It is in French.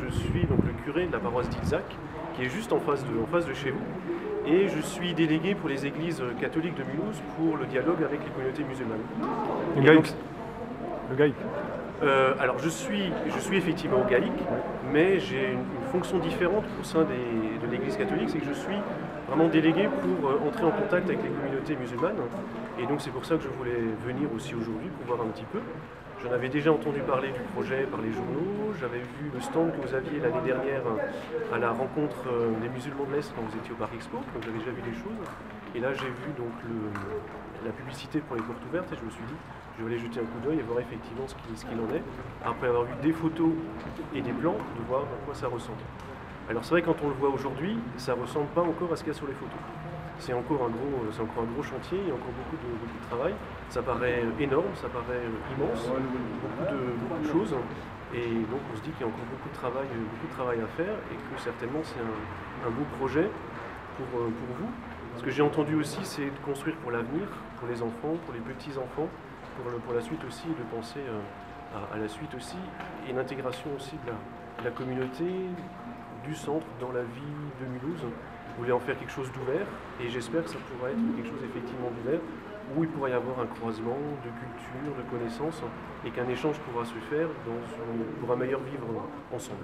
je suis donc le curé de la paroisse d'Ilzac, qui est juste en face de chez vous. Et je suis délégué pour les églises catholiques de Mulhouse pour le dialogue avec les communautés musulmanes. Le GAIC. Alors je suis effectivement GAIC, mais j'ai une fonction différente au sein de l'Église catholique, c'est que je suis vraiment délégué pour entrer en contact avec les communautés musulmanes. Et donc c'est pour ça que je voulais venir aussi aujourd'hui pour voir un petit peu. J'en avais déjà entendu parler du projet par les journaux, j'avais vu le stand que vous aviez l'année dernière à la rencontre des musulmans de l'Est quand vous étiez au Bar Expo, donc j'avais déjà vu des choses. Et là j'ai vu donc la publicité pour les portes ouvertes et je me suis dit, je vais aller jeter un coup d'œil et voir effectivement ce qu'il en est, après avoir vu des photos et des plans, de voir à quoi ça ressemble. Alors c'est vrai quand on le voit aujourd'hui, ça ne ressemble pas encore à ce qu'il y a sur les photos. C'est encore un gros chantier, il y a encore beaucoup de travail. Ça paraît énorme, ça paraît immense, beaucoup de choses. Et donc on se dit qu'il y a encore beaucoup de travail à faire et que certainement c'est un beau projet pour vous. Ce que j'ai entendu aussi, c'est de construire pour l'avenir, pour les enfants, pour les petits-enfants, pour la suite aussi, de penser à la suite aussi, et l'intégration aussi de la communauté, du centre dans la vie de Mulhouse. Je voulais en faire quelque chose d'ouvert, et j'espère que ça pourra être quelque chose effectivement d'ouvert, où il pourra y avoir un croisement de culture, de connaissances, et qu'un échange pourra se faire pour un meilleur vivre ensemble.